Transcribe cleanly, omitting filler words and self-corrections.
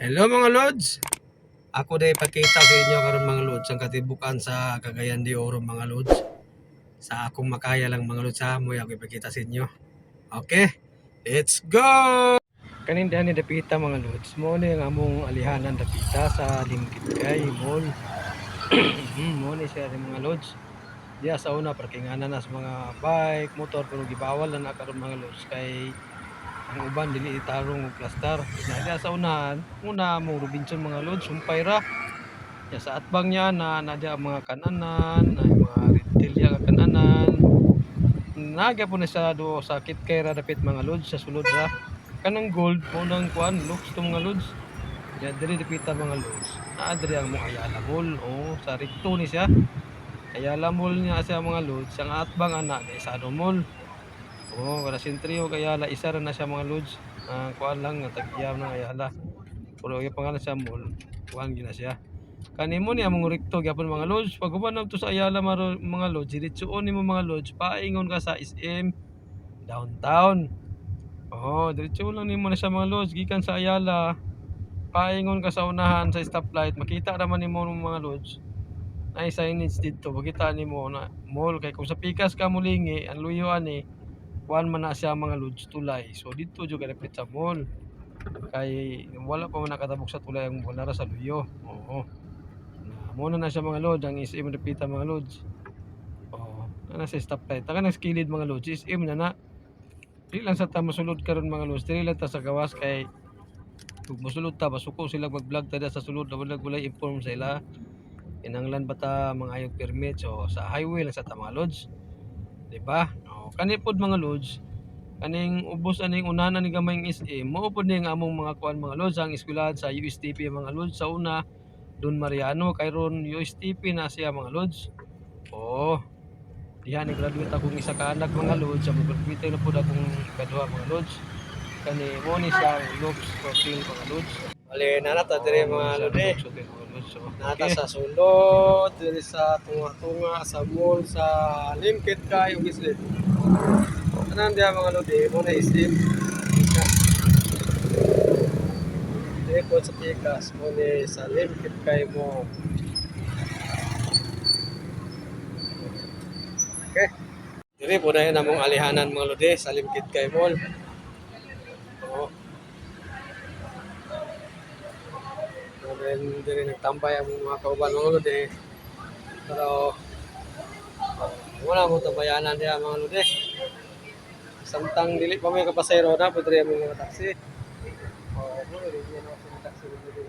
Hello mga Lods! Ako na ipakita sa inyo karon mga Lods ang katibukan sa Cagayan de Oro mga Lods. Sa akong makaya lang mga Lods ha, mo ako ipakita sa inyo. Okay, let's go! Kanin dihan ni dapita mga Lods. Mo ni ang among alihanan dapita sa Limkitgay Mall. Mo ni siya mga Lods. Diya sa una parkinganan na sa mga bike, motor pero gibawal na karon mga Lods kay ang uban dili itarong og plastar. Diya sa unahan, una mo Robinson mga Lods, sumpay ra. Ya sa atbang niya na nadya ang mga kananan, ay mga rentilya nga kananan. Naga po na sa do sa Kitkay ra dapit mga Lods sa sulod ra. Kanang gold mo nang kuan looks to mga Lods. Ya diri dapita mga Lods. Naa diri ang mga Ayala Mall. Oh, sa recto ni siya. Ayala Mall niya siya mga Lods. Ang atbang ana kay Sado Mall. Oh, wala sentrio kay Ayala isa ra na siya mga Lods. Kuan lang nga tagyaw ng Ayala. Pero yung pangalan sa mall, kuan gina siya. Kanimo ni among rekto gyapon mga Lods. Pag uban to sa Ayala mga Lods, diretsuon nimo mga Lods, paingon ka sa SM downtown. Oh, diretso lang nimo na sa mga Lods gikan sa Ayala. Paingon ka sa unahan sa stoplight, makita naman nimo mga Lods. Ay signage dito, makita nimo na mall kay kung sa Pikas ka mulingi, ang luyo ani, kuan man na siya mga Lods tulay. So dito jud ka sa mall. Kay wala pa man nakatabok sa tulay ang mall nara sa luyo. Oo. Muna na siya mga Lods, ang SM napita mga Lods. Oh, na sa stoplight. Taka ng skilid mga Lods, SM na na. Di lang sa ta masulod karon mga Lods, dili lang ta sa gawas kay kung mosulod ta basuko sila mag-vlog ta sa sulod na wala inform sa ila. Kinanglan ba ta mga ayong permit so sa highway lang sa ta mga Lods. Di ba? Oh, kani pod mga Lods, kaning ubos aning unahan ni gamayng SM, mao pod ni nga among mga kuan mga Lods ang eskwelahan sa USTP mga Lods sa una Don Mariano kay ron USTP na siya mga Lods. Oo. Diha ni graduate akong isa ka anak mga Lods, sa graduate na pud akong ikaduha mga Lods. Kani mo ni siya looks profile mga Lods. Bali nanata dire mga Lodi. Nata sa sulod, dire sa tunga-tunga sa mall sa Limkit kay ug islit. Tanan diha mga Lodi, mo na isip. Dire po sa Pikas, mo ni sa Limkit kay mo. Okay. Diri po na yun among alihanan mga Lodi sa Limkitgay Mall. Oo. Diri nagtambay ang mga kauban mga Lodi. Pero wala mo tabayanan diya mga Lodi. Samtang dili pa may kapasayro na, pwede rin mga taxi. Oo, mo rin yan ako sa taxi mga Lodi.